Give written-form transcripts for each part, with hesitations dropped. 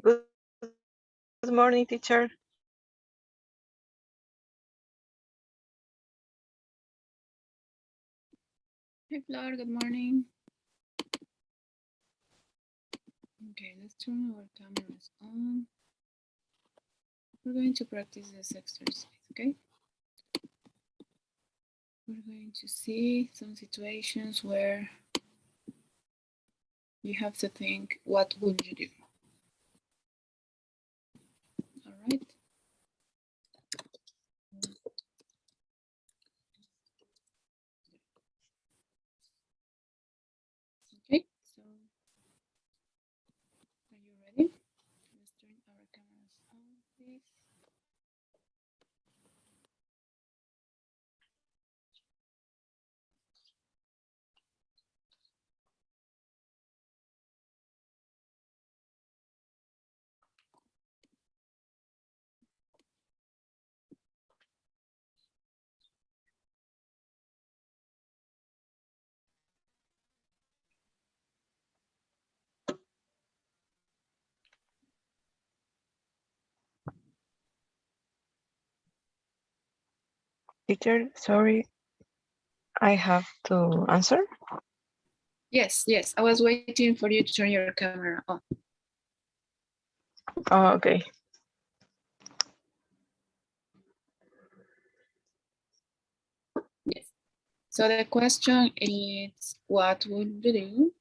Good morning, teacher. Hi, Flor. Good morning. Okay, let's turn our cameras on. We're going to practice this exercise, okay? We're going to see some situations where you have to think, what would you do? All right. Okay, so are you ready? Let's turn our cameras on, please. Teacher, sorry, I have to answer. Yes, I was waiting for you to turn your camera on. Oh, okay. Yes. So the question is, what would you do?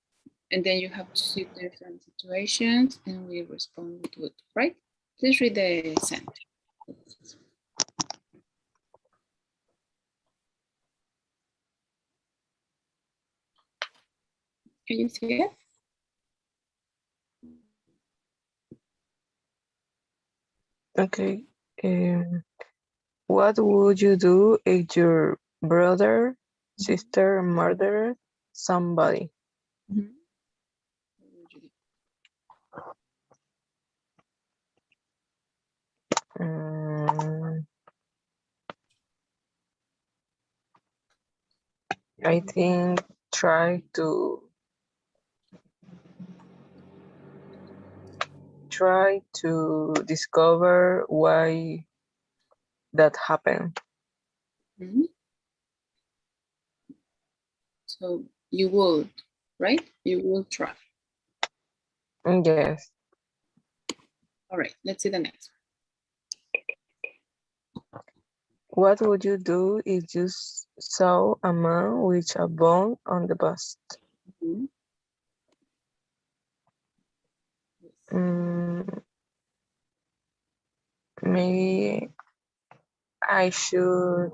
And then you have to see different situations and we respond with would, right? Please read the sentence. Can you see it? Okay. What would you do if your brother, sister murdered somebody? Mm-hmm. What would you do? I think try to discover why that happened. Mm-hmm. So you would, right? You will try. Yes. All right, let's see the next What would you do if you saw a man with a bone on the bust? one. Mm, maybe I should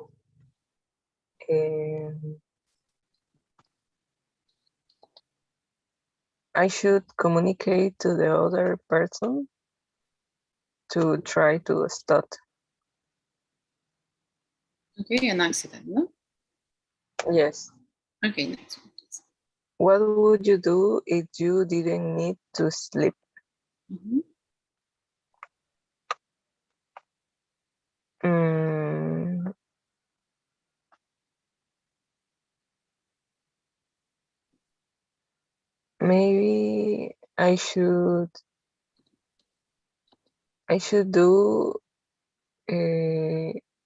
um, communicate to the other person to try to stop. Okay, an accident, no? Yes. Okay, next one, please. What would you do if you didn't need to sleep? Mm-hmm. Mm, maybe I should do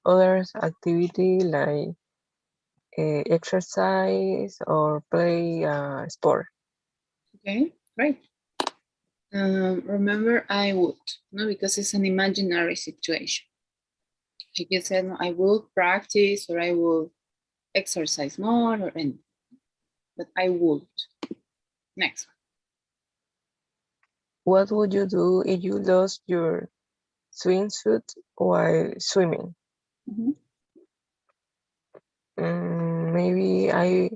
other activity like exercise or play a sport. Okay, great. Remember, I would, no, because it's an imaginary situation. Like you said, no, I will practice or I will exercise more or anything, but I would. Next What would you do if you lost your swimsuit while swimming? one. Maybe I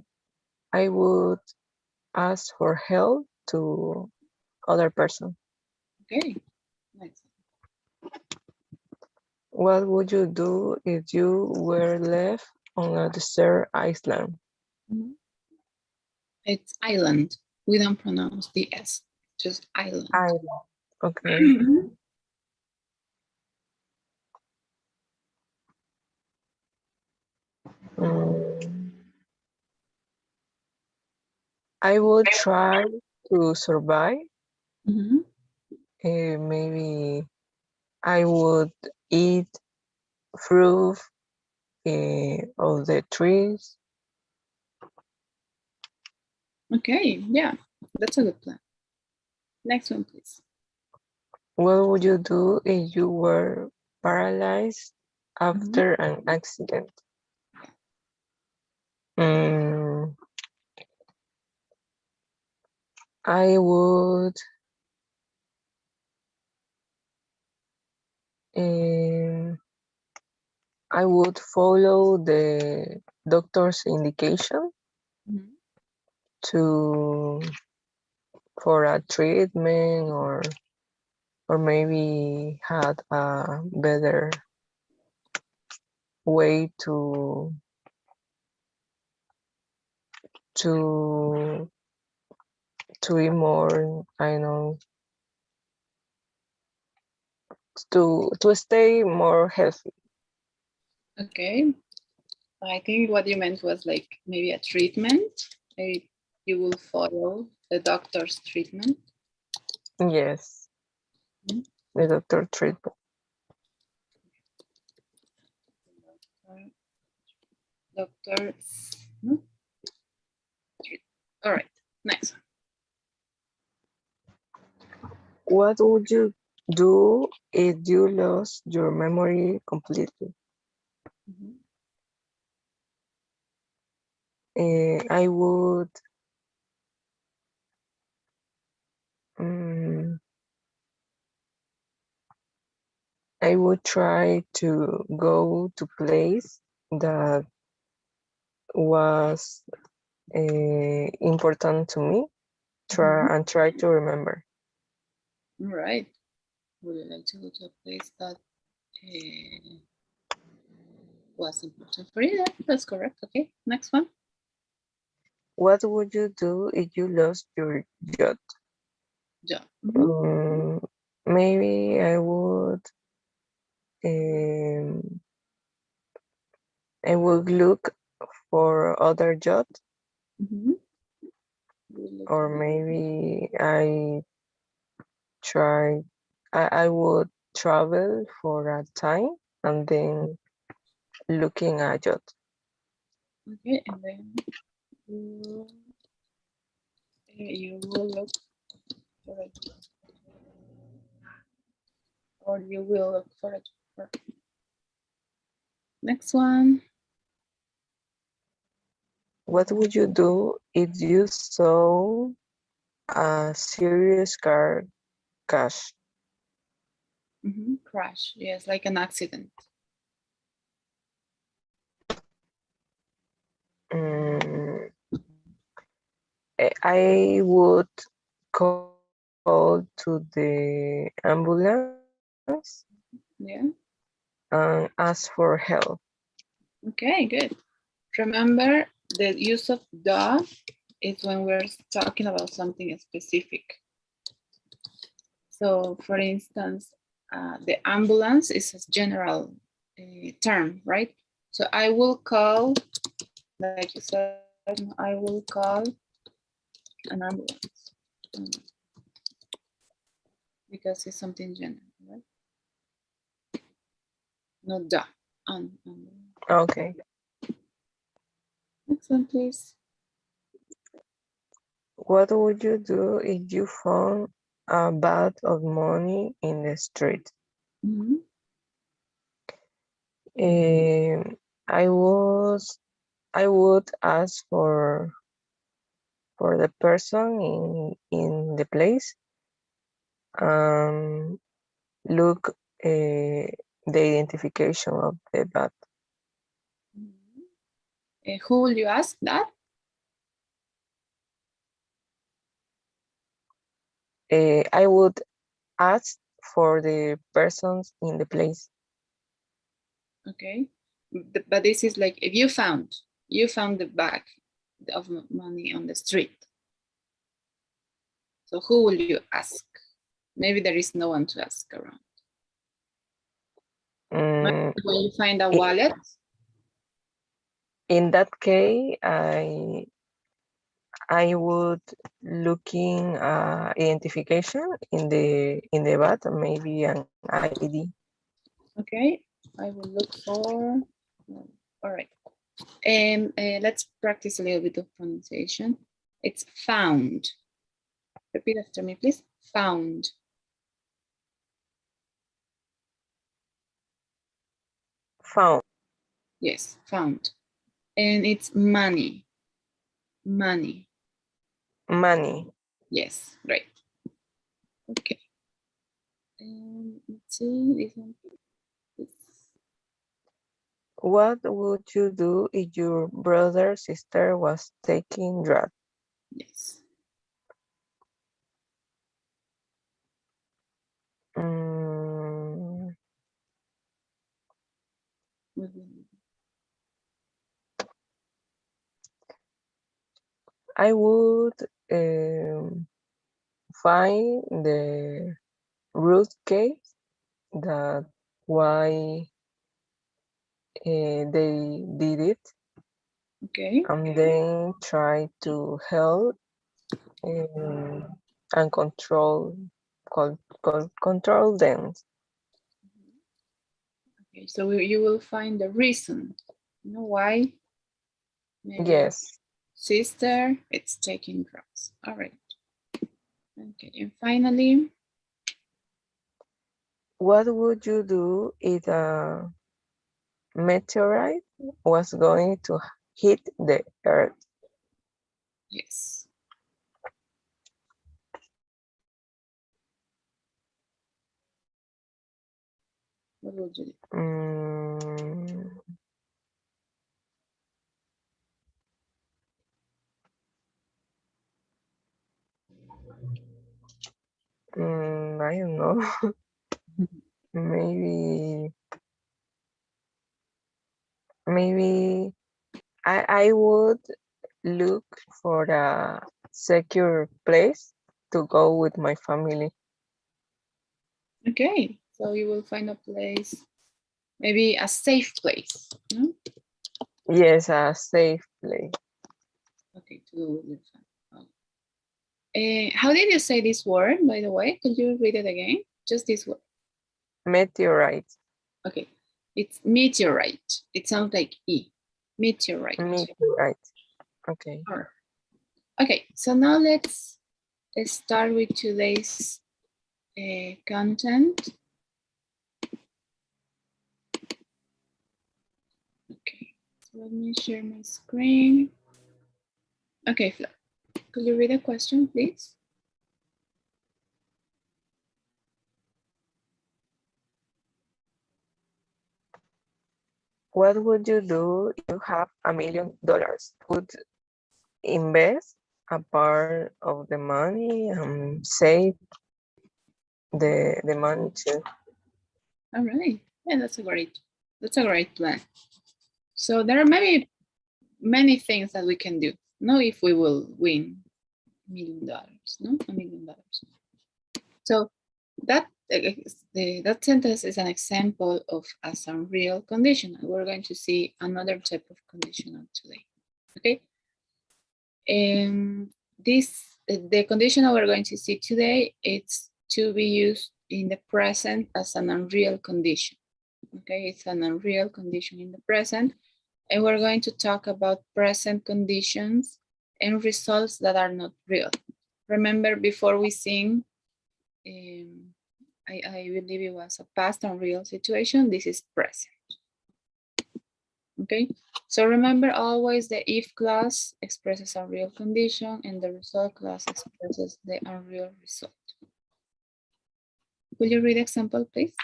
would ask for help to other person. Okay, next. What would you do if you were left on a desert island? Mm-hmm. It's island. We don't pronounce the S, just island. Island. Okay. Mm, I would try to survive. Mm-hmm. maybe I would eat fruit of the trees. Okay, yeah, that's a good plan. Next one, please. What would you do if you were paralyzed after an accident? Mm, I would um, I would follow the doctor's indication to for a treatment or maybe had a better way to to be more, I know, to stay more healthy. Okay, I think what you meant was like maybe a treatment. Maybe you will follow the doctor's treatment. Yes, the doctor treatment. Doctor. No? All right, next one. What would you do if you lost your memory completely? I would um, I would try to go to place that was important to me. Try to remember. All right. Would you like to go to a place that was important for you? Yeah, that's correct. Okay, next one. What would you do if you lost your job? Job. Maybe um, I would look for other jobs, or maybe try. I would travel for a time and then looking at job. Okay, and then you will look for it, or you will look for it. Next one. What would you do if you saw a serious car crash? Crash. Yes, like an accident. Mm, I would call to the ambulance Yeah. and ask for help. Okay, good. Remember, the use of the is when we're talking about something specific. So, for instance, the ambulance is a general term, right? So I will call, like you said, I will call an ambulance because it's something general, right? Not the. Okay. Next one, please. What would you do if you found a bag of money in the street? I would ask for the person in the place and look the identification of the bag. Who will you ask that? I would ask for the persons in the place. Okay, but this is like if you found the bag of money on the street. So who will you ask? Maybe there is no one to ask around. When you find a wallet. In that case, I would looking identification in the bat, maybe an ID. Okay, I will look for, all right. And let's practice a little bit of pronunciation. It's found. Repeat after me, please. Found. Found. Yes, found. And it's money. Money. Money. Yes, great. Okay. And let's see this one. This. What would you do if your brother or sister was taking drugs? Yes. Mm, I would find the root case that why they did it, Okay. and then try to help and control them. Okay, so you will find the reason. You know why? Maybe your Yes. sister, it's taking drugs. All right. Okay, and finally, What would you do if a meteorite was going to hit the Earth? yes. What would you do? Mm, I don't know. maybe maybe I would look for a secure place to go with my family. Okay, so you will find a place, maybe a safe place. No? Yes, a safe place. Okay, to go with your family. How did you say this word, by the way? Could you read it again? Just this word. Meteorite. Okay, it's meteorite. It sounds like E. Meteorite. Meteorite. Okay. All right. Okay, so now let's start with today's content. Okay, so let me share my screen. Okay, Flo, could you read the question, please? What would you do if you have $1,000,000? Would invest a part of the money and save the money too? All right, yeah, that's a great plan. So there are many things that we can do. No, if we will win $1,000,000, no, $1,000,000. So that that sentence is an example of as unreal conditional. We're going to see another type of conditional today. Okay. The conditional we're going to see today, it's to be used in the present as an unreal condition. Okay, it's an unreal condition in the present. And we're going to talk about present conditions and results that are not real. Remember, before we sing, I believe it was a past unreal situation. This is present. Okay, so remember always the if clause expresses a real condition and the result clause expresses the unreal result. Will you read the example, please?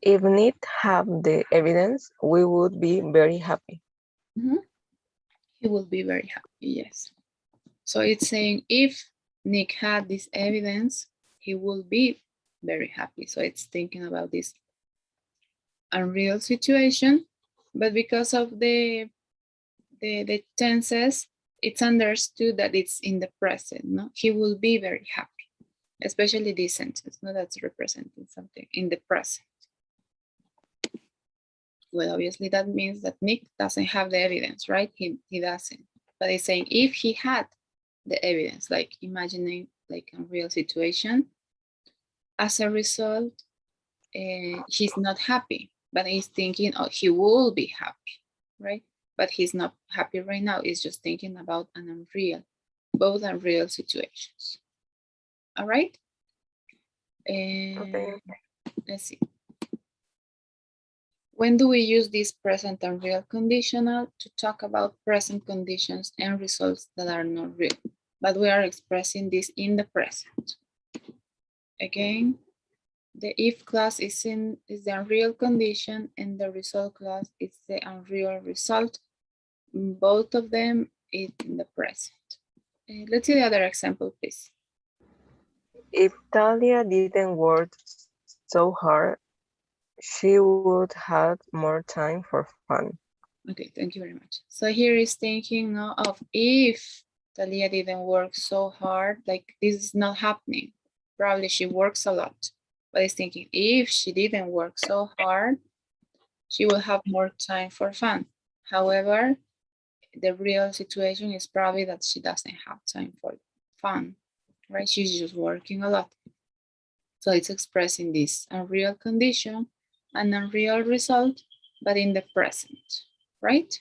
If Nick have the evidence, we would be very happy. He will be very happy, yes. So it's saying if Nick had this evidence, he will be very happy. So it's thinking about this unreal situation, but because of the tenses, it's understood that it's in the present. No, he will be very happy, especially this sentence. No, that's representing something in the present. Well, obviously that means that Nick doesn't have the evidence, right? He doesn't. but it's saying if he had the evidence, like imagining like a real situation. As a result, he's not happy, but he's thinking, oh, he will be happy, right? But he's not happy right now. He's just thinking about an unreal, both unreal situations. All right? Okay. Let's see. When do we use this present and real conditional? To talk about present conditions and results that are not real, but we are expressing this in the present. Again, the if clause is the unreal condition and the result clause is the unreal result. Both of them is in the present. Let's see the other example, please. If Talia didn't work so hard, she would have more time for fun. Okay, thank you very much. So here is thinking of if Talia didn't work so hard, like this is not happening. Probably she works a lot, but it's thinking if she didn't work so hard, she will have more time for fun. However, the real situation is probably that she doesn't have time for fun, right? She's just working a lot. So it's expressing this unreal condition, an unreal result, but in the present, right?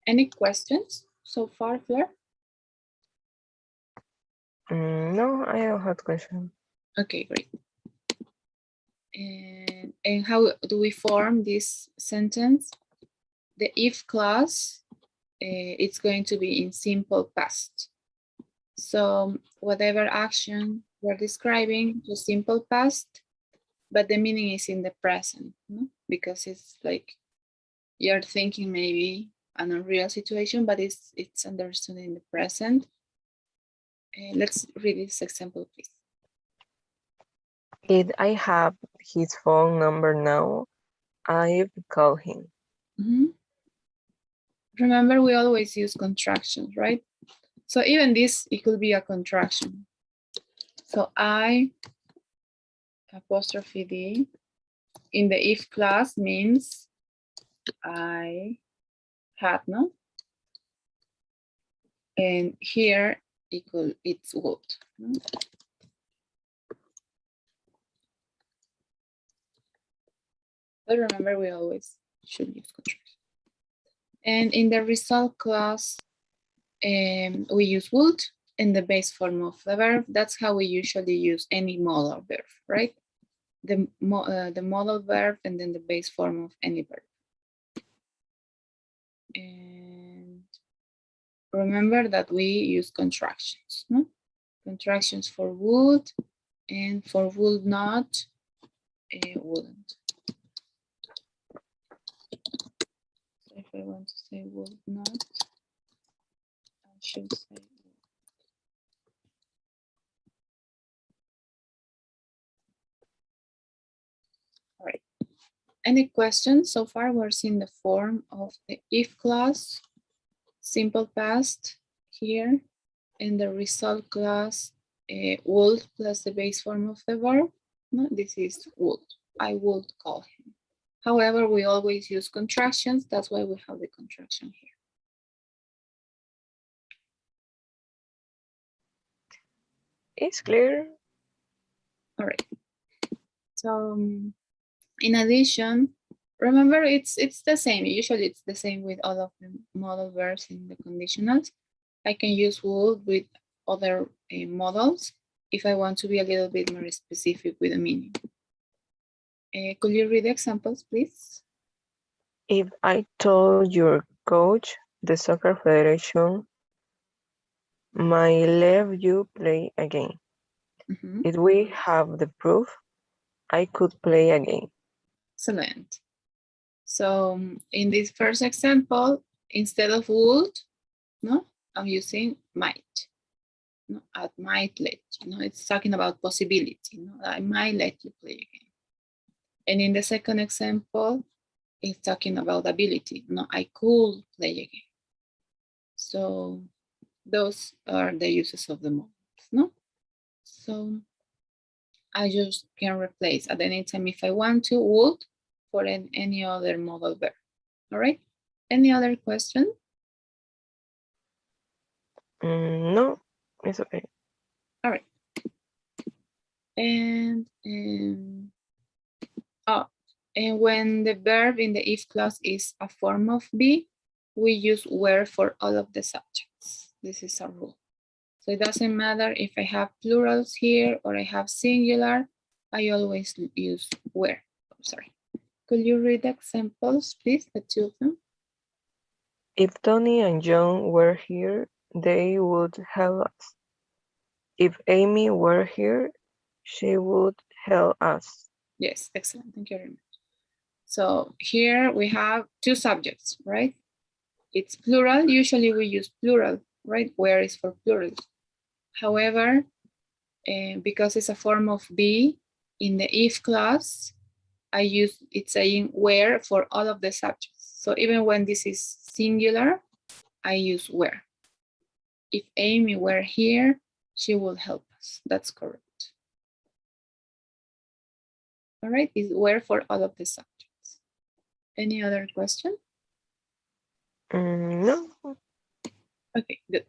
Any questions so far, Fleur? No, I don't have question. Okay, great. And how do we form this sentence? The if clause, it's going to be in simple past. So whatever action we're describing, the simple past, but the meaning is in the present, no? Because it's like you're thinking maybe an unreal situation, but it's understood in the present. Let's read this example, please. If I have his phone number now, I've called him. Mm-hmm. Remember, we always use contractions, right? So even this, it could be a contraction. So I apostrophe D in the if clause means I had, no? And here it's would. No? But remember, we always should use contraction. And in the result clause, we use would in the base form of the verb. That's how we usually use any modal verb, right? The modal verb and then the base form of any verb. And remember that we use contractions, no? Contractions for would and for would not, wouldn't. So if I want to say would not, I should say would. All right. Any questions so far? We're seeing the form of the if clause, simple past here, and the result clause, would plus the base form of the verb. No, this is would. I would call him. However, we always use contractions. That's why we have the contraction here. It's clear. All right. So in addition, remember it's the same. Usually it's the same with all of the modal verbs in the conditionals. I can use would with other modals if I want to be a little bit more specific with the meaning. Could you read the examples, please? If I told your coach, the soccer federation, might let you play again. Mm-hmm. If we have the proof, I could play again. Excellent. So in this first example, instead of would, no, I'm using might. No, I might let you. No, it's talking about possibility. No, I might let you play again. And in the second example, it's talking about ability. No, I could play again. So those are the uses of the modals. No, so I just can replace at any time if I want to would for any other modal verb. All right. Any other question? No, it's okay. All right. And and when the verb in the if clause is a form of be, we use were for all of the subjects. This is a rule. So it doesn't matter if I have plurals here or I have singular, I always use were. Oh, sorry. Could you read the examples, please, the two of them? If Tony and John were here, they would help us. If Amy were here, she would help us. Yes, excellent. Thank you very much. So here we have two subjects, right? It's plural. Usually we use plural, right? Where is for plurals. However, because it's a form of be, in the if clause, I use it saying where for all of the subjects. So even when this is singular, I use where. If Amy were here, she will help us. That's correct. All right, is where for all of the subjects. Any other question? No. Okay, good.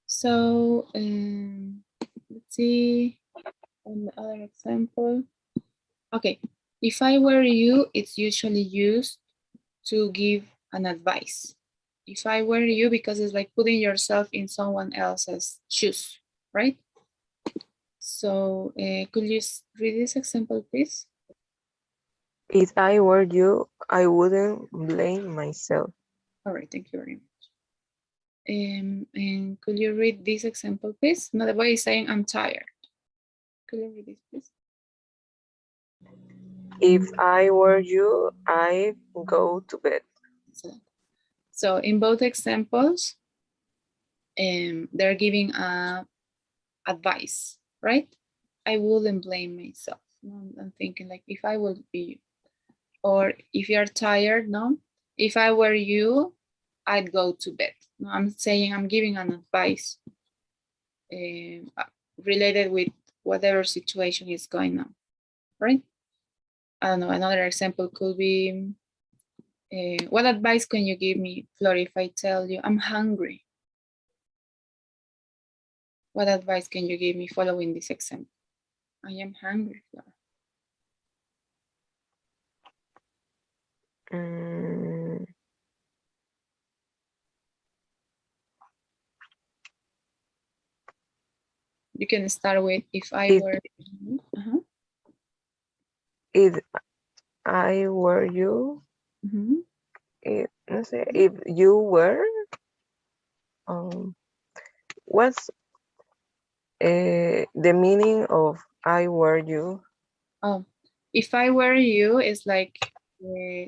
So let's see on the other example. Okay, if I were you, it's usually used to give an advice. If I were you, because it's like putting yourself in someone else's shoes, right? So could you read this example, please? If I were you, I wouldn't blame myself. All right, thank you very much. And could you read this example, please? Another way is saying I'm tired. Could you read this, please? If I were you, I'd go to bed. Excellent. So in both examples, they're giving advice, right? I wouldn't blame myself. I'm thinking like if I would be you. Or if you're tired, no? If I were you, I'd go to bed. No, I'm saying I'm giving an advice related with whatever situation is going on, right? I don't know, another example could be, what advice can you give me, Flor, if I tell you I'm hungry? What advice can you give me following this example? I am hungry, Flor. You can start with if I were. If I were you, no sé, if you were, what's the meaning of I were you? Oh, if I were you, it's like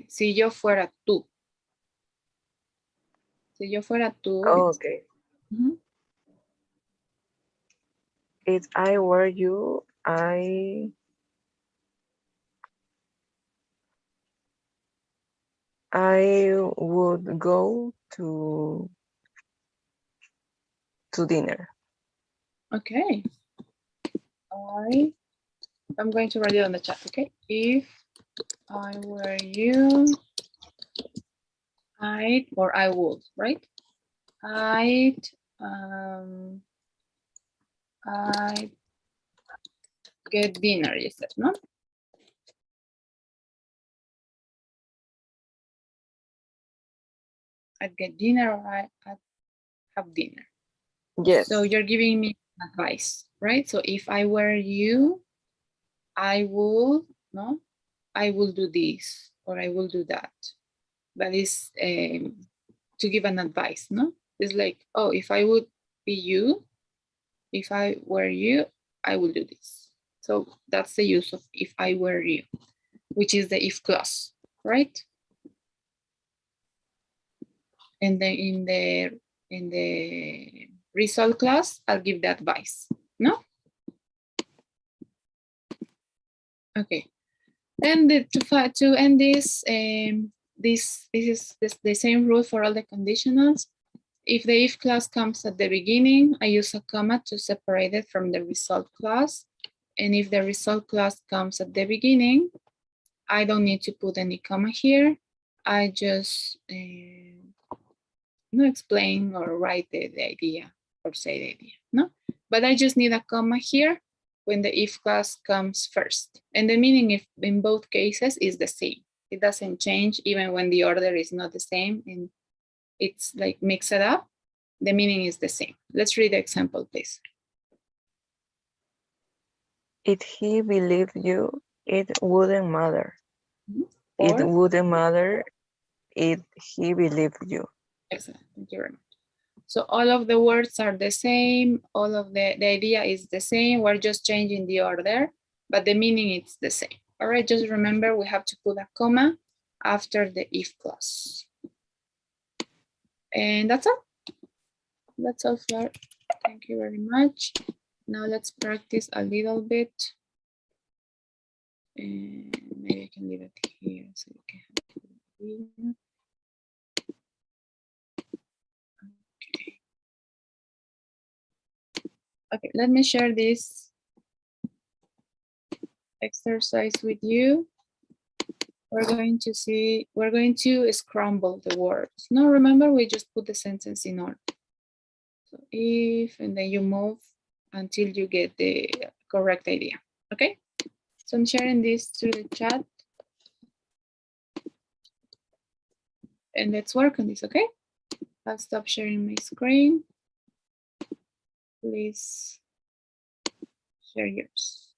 si yo fuera tú. Si yo fuera tú. Oh, okay. If I were you, I would go to dinner. Okay. I'm going to write it on the chat, okay? If I were you, I would, right? I'd get dinner, you said, no? I'd get dinner or I'd have dinner. Yes. So you're giving me advice, right? So if I were you, I will, no? I will do this or I will do that. But it's to give an advice, no? It's like, oh, if I would be you, if I were you, I will do this. So that's the use of if I were you, which is the if clause, right? And then in the result clause, I'll give the advice, no? Okay. Then to end this, this is the same rule for all the conditionals. If the if clause comes at the beginning, I use a comma to separate it from the result clause. And if the result clause comes at the beginning, I don't need to put any comma here. I just explain or write the idea or say the idea, no? But I just need a comma here when the if clause comes first. And the meaning if in both cases is the same. It doesn't change even when the order is not the same and it's like mix it up. The meaning is the same. Let's read the example, please. If he believed you, it wouldn't matter. It Or, wouldn't matter if he believed you. excellent, thank you very much. So all of the words are the same. All of the idea is the same. We're just changing the order, but the meaning is the same. All right, just remember we have to put a comma after the if clause. And that's all. That's all, Flor. Thank you very much. Now let's practice a little bit. And maybe I can leave it here so you can have the video. Okay. Okay, let me share this exercise with you. We're going to scramble the words. Now remember, we just put the sentence in order. So if, and then you move until you get the correct idea, okay? So I'm sharing this through the chat. And let's work on this, okay? I'll stop sharing my screen. Please share yours.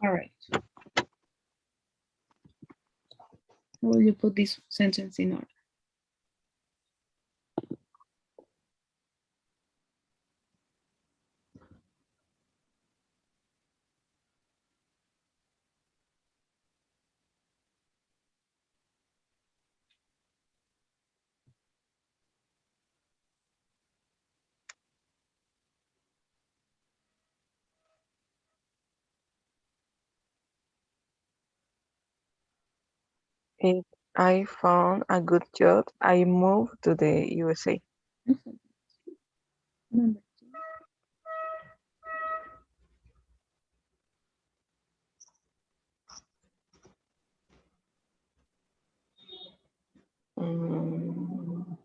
All right. How will you put this sentence in order? If I found a good job, I moved to the USA. Number two. Mm,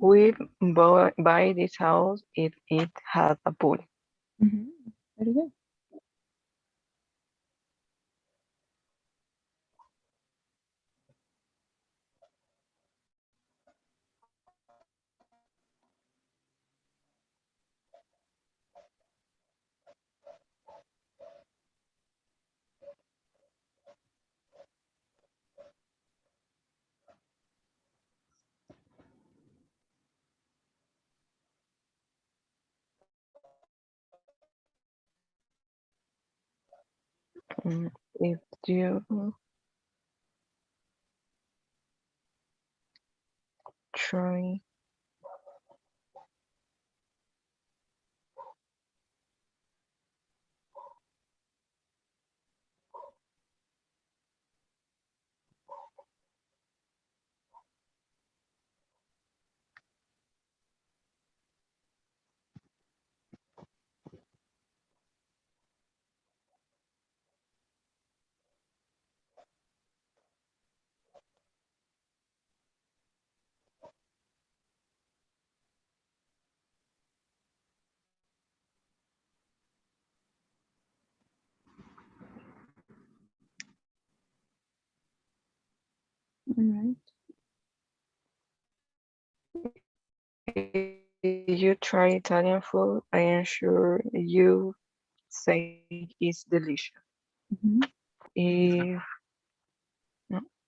we buy this house if it had a pool. Very good. If you try All right. if you try Italian food, I am sure you say it's delicious. Mhm. If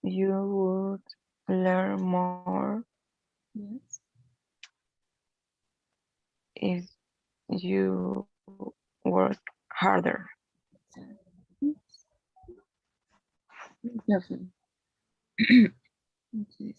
you would learn more Yes. if you work harder. Exactly. Definitely. What's this?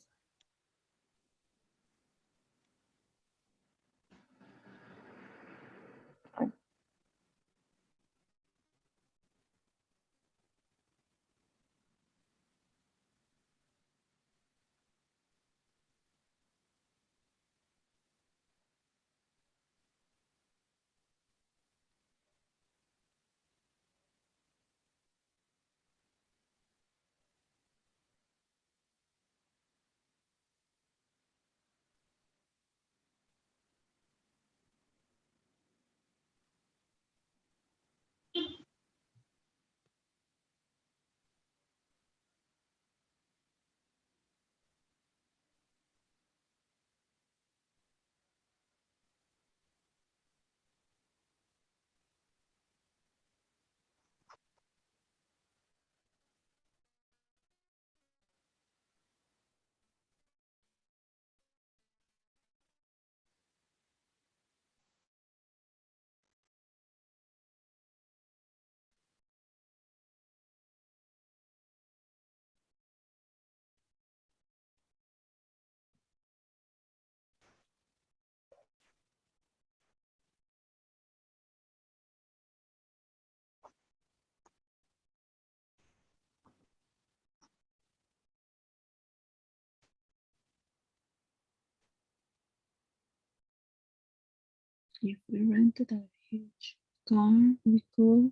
If we rented a huge car, we could.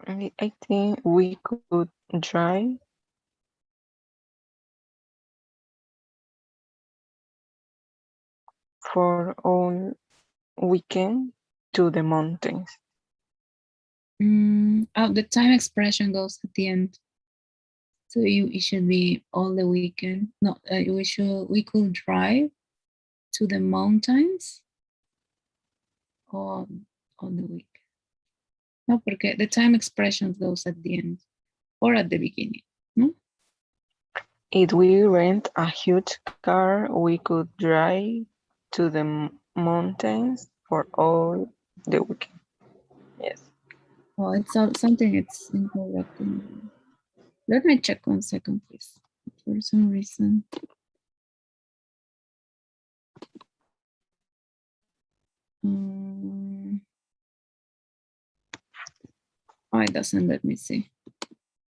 I think we could drive for all weekend to the mountains. Oh, the time expression goes at the end. So it should be all the weekend. No, we could drive to the mountains on the week. No, porque the time expression goes at the end or at the beginning. No? If we rent a huge car, we could drive to the mountains for all the weekend. Yes. Oh, it's something it's incorrect. Let me check 1 second, please. For some reason. Oh, it doesn't let me see.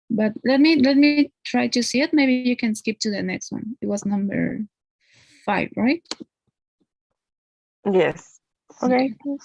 But let me try to see it. Maybe you can skip to the next one. It was number 5, right? Yes. Okay. Okay.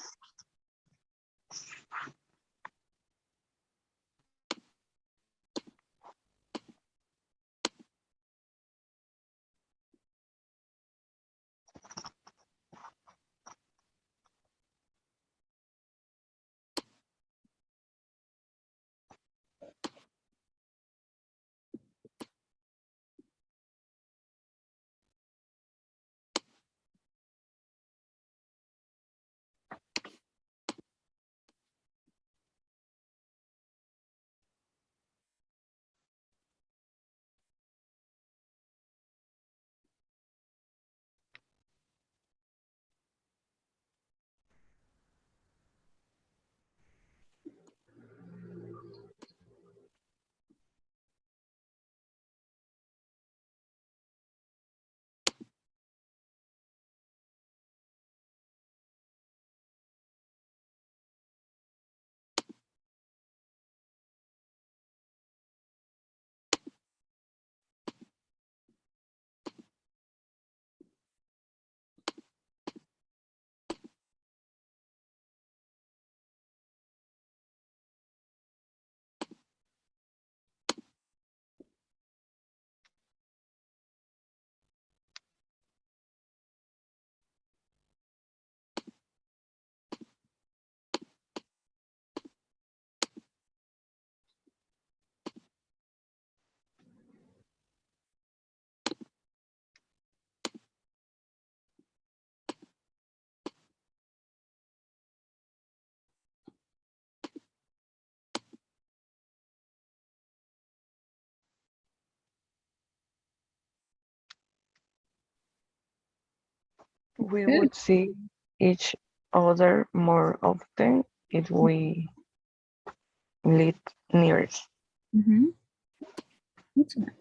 We Good. would see each other more often if we lived near. Mhm. Excellent.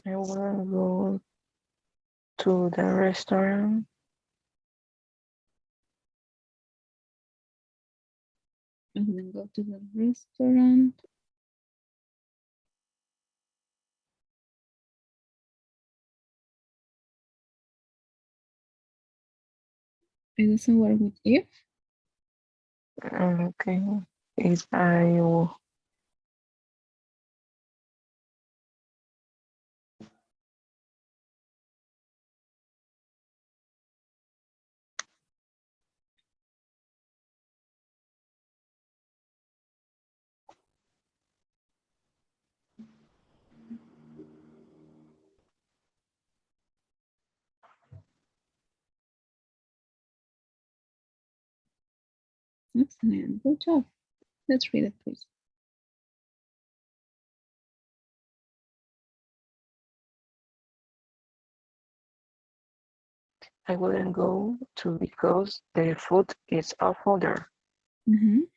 I will go to the restaurant. And then go to the restaurant. It doesn't work with if. Okay. If I will. Excellent. Good job. Let's read it, please. I wouldn't go to because the food is awful there. Mhm.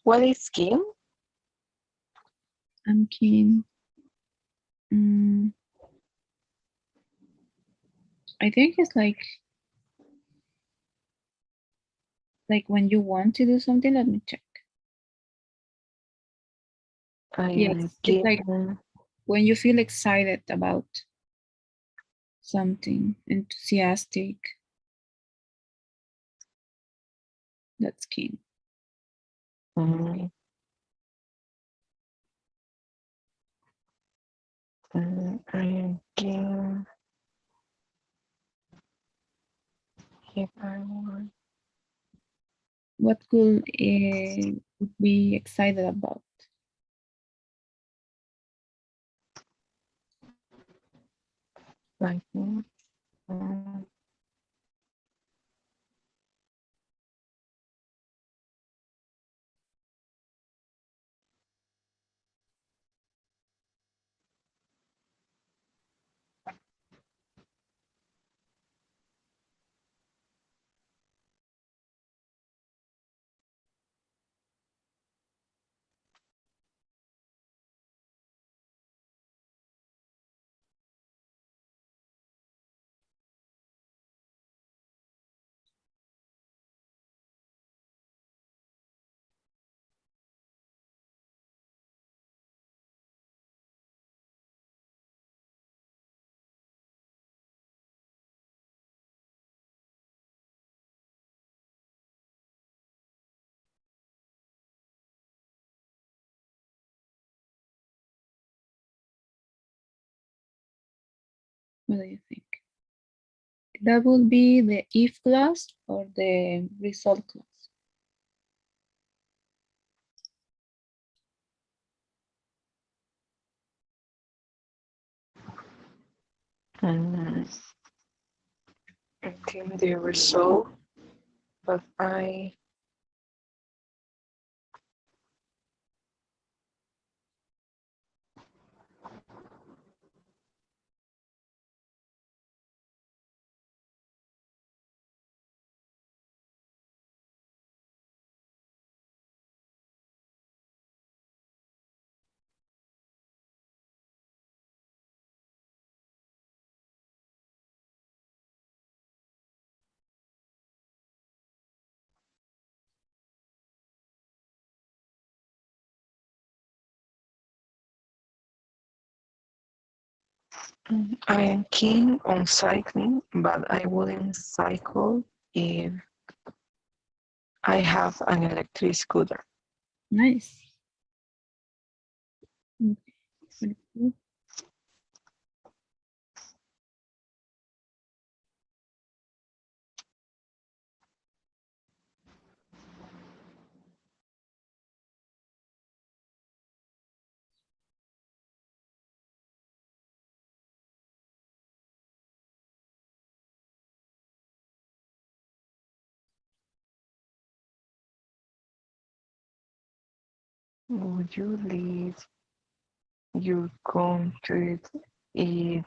What is keen? I'm keen. Mm, I think it's like when you want to do something. Let me check. I Yes, am it's keen. like when you feel excited about something, enthusiastic. That's keen. Mm, I am king if I want. What could be excited about? Like, What do you think? That would be the if clause or the result clause. mm, I think the result, but I am keen on cycling, but I wouldn't cycle if I have an electric scooter. Nice. Okay, very cool. Would you leave your country if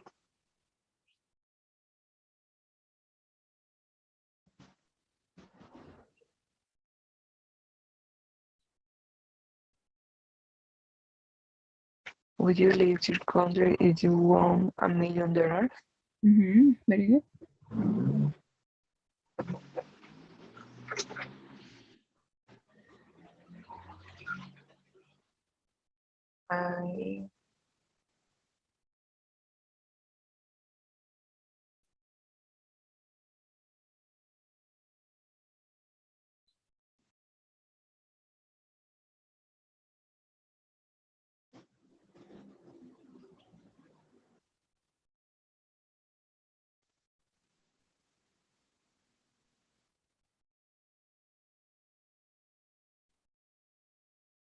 would you leave your country if you won $1 million? Very good. I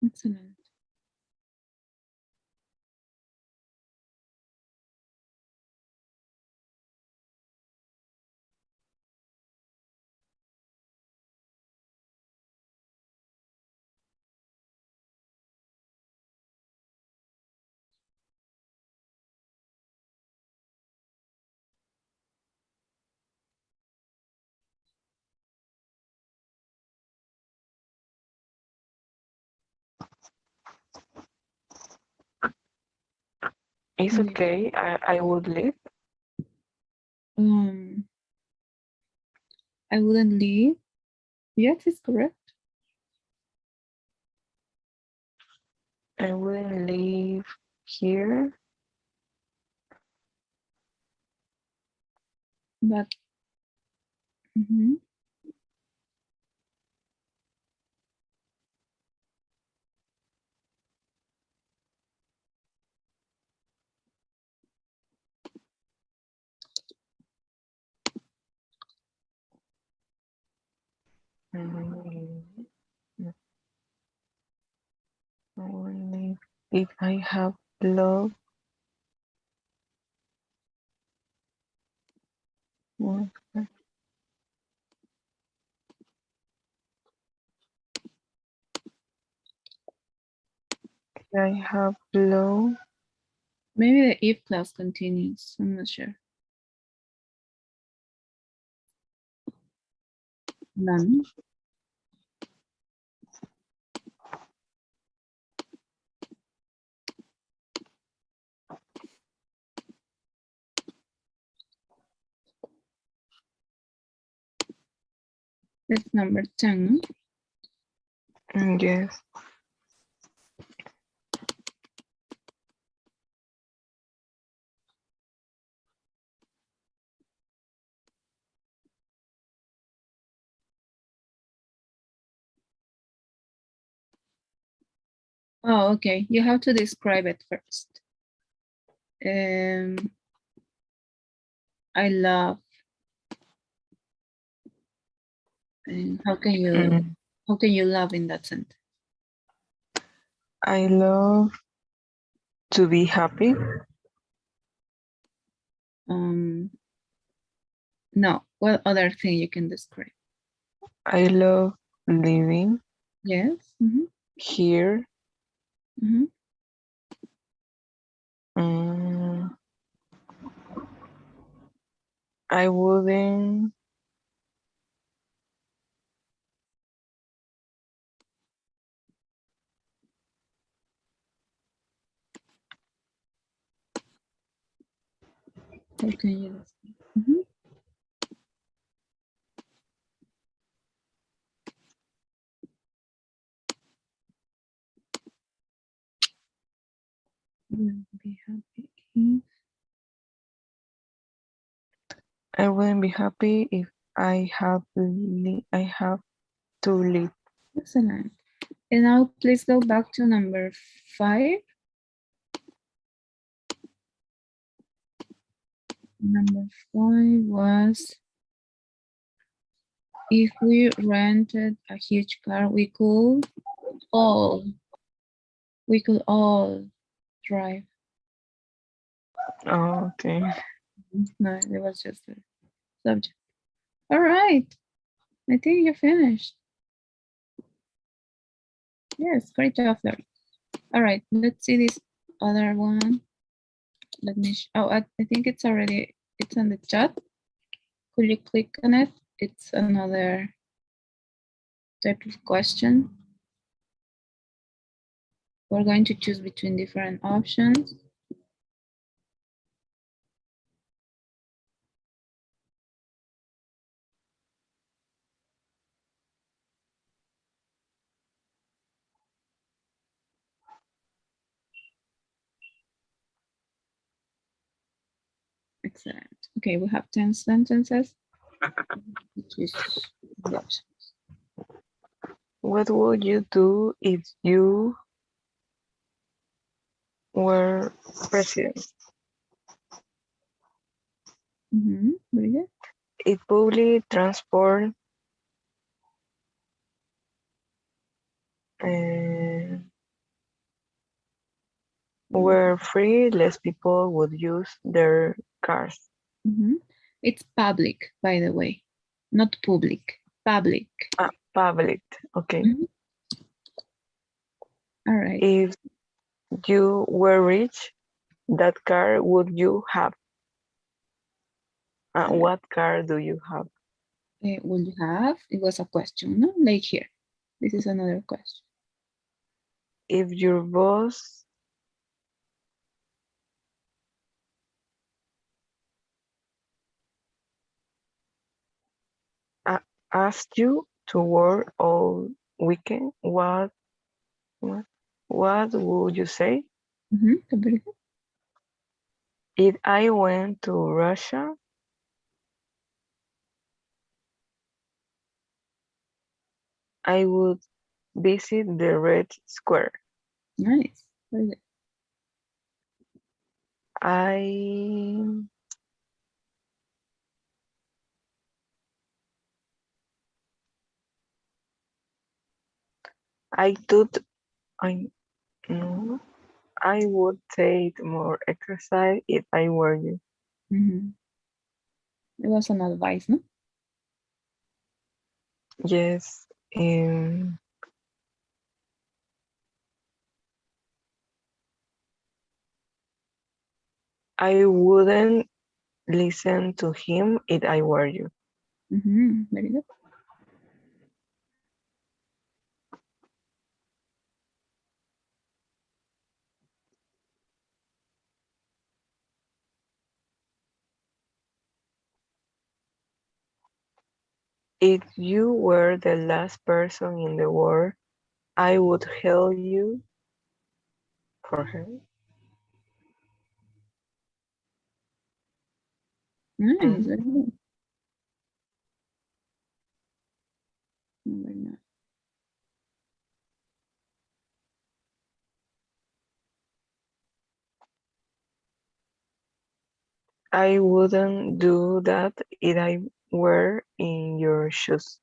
Excellent. it's Yeah. okay. I would leave. Um, I wouldn't leave. Yes, it's correct. I wouldn't leave here. But mhm, Mm, only if I have love. If I have love. Maybe the if clause continues. I'm not sure. None. That's number 10. Yes. Oh, okay. You have to describe it first. I love. And how can you love in that sentence? I love to be happy. No. What other thing you can describe? I love living Yes. here. Mm-hmm. I wouldn't. How can you describe? Be happy if. I wouldn't be happy if I have to leave. Excellent. And now please go back to number 5. Number 5 was if we rented a huge car, all we could all drive. Oh, okay. No, it was just a subject. All right. I think you finished. Yes, great job there. All right, let's see this other one. Let me, I think it's on the chat. Could you click on it? It's another type of question. We're going to choose between different options. Excellent. Okay, we have 10 sentences. Choose the option. What would you do if you were president? Very good. If public transport were free, less people would use their cars. It's public, by the way, not public. Public. Public, okay. All right. If you were rich, that car would you have? What car do you have? Will you have? It was a question, no? Like here. This is another question. If your boss asked you to work all weekend, what would you say? If I went to Russia, I would visit the Red Square. Nice. Very good. I I thought I no. I would take more exercise if I were you. Mhm. It was an advice, no? Yes. I wouldn't listen to him if I were you. Very good. If you were the last person in the world, I would hail you for her. Nice, Mhm. very good. Very nice. I wouldn't do that if I were in your shoes.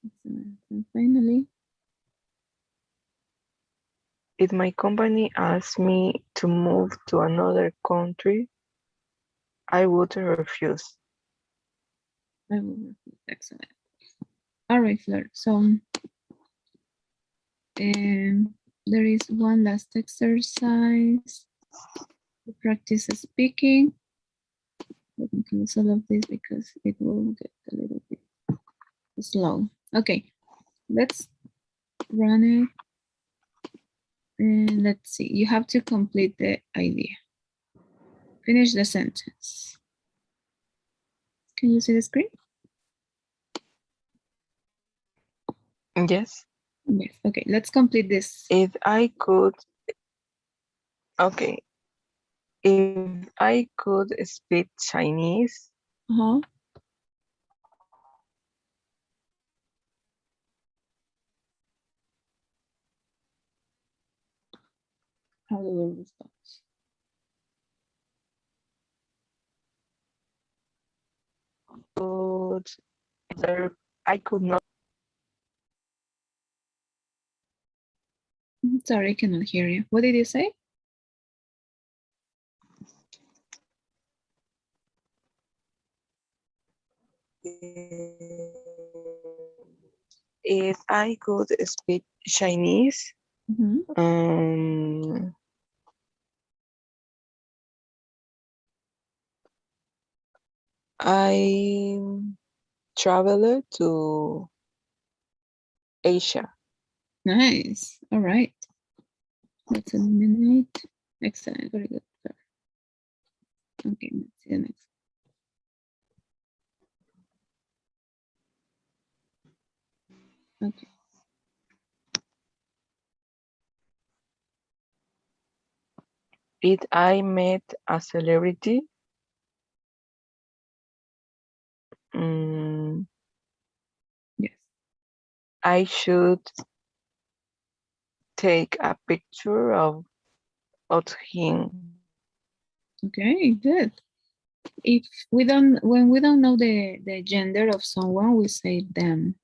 Excellent. And finally, If my company asked me to move to another country, I would refuse. I will repeat. Excellent. All right, Fleur. So there is one last exercise to practice speaking. Let me close all of this because it will get a little bit slow. Okay, let's run it. And let's see, you have to complete the idea. Finish the sentence. Can you see the screen? Yes. Yes, okay, let's complete this. If I could, okay. If I could speak Chinese, Uh-huh. How do we respond? but I could not. Sorry, I cannot hear you. What did you say? If I could speak Chinese, Mm-hmm. I traveled to Asia. Nice. All right. Let's eliminate. Excellent. Very good. Okay, let's see the next. Okay. If I met a celebrity, Yes. I should take a picture of him. Okay, good. If we don't, when we don't know the gender of someone, we say them.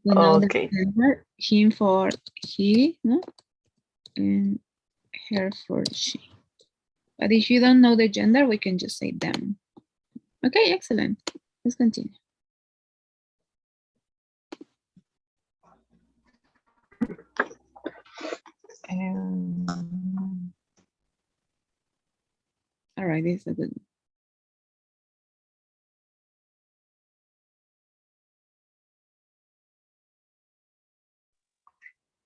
We know the Okay. gender, him for he, no? And her for she. But if you don't know the gender, we can just say them. Okay, excellent. Let's continue. All right, this is a good one.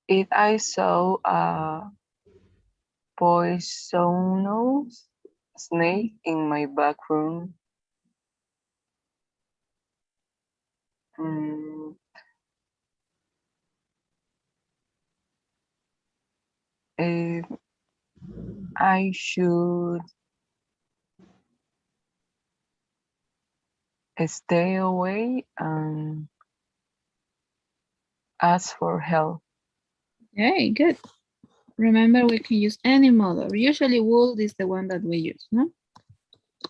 If I saw a poisonous snake in my back room, if I should stay away and ask for help. Okay, good. Remember, we can use any model. Usually wool is the one that we use, no?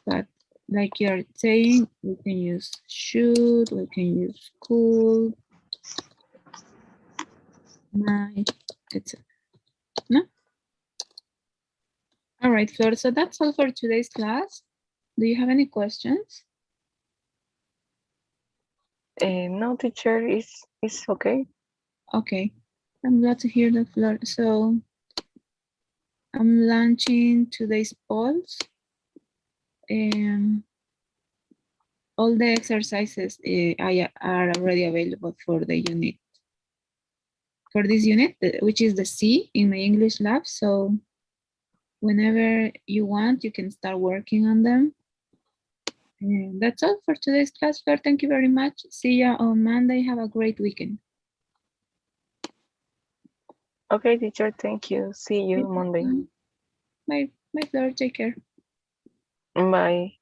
But like you're saying, we can use should, we can use could, might, etc. No? All right, Flor, so that's all for today's class. Do you have any questions? No, teacher, is okay. Okay, I'm glad to hear that, Flor. So I'm launching today's polls. And all the exercises are already available for the unit. For this unit, which is the C in my English lab. So whenever you want, you can start working on them. And that's all for today's class, Flor. Thank you very much. See you on Monday. Have a great weekend. Okay, teacher, thank you. See you Monday. Bye. Bye, Flor. Take care. Bye.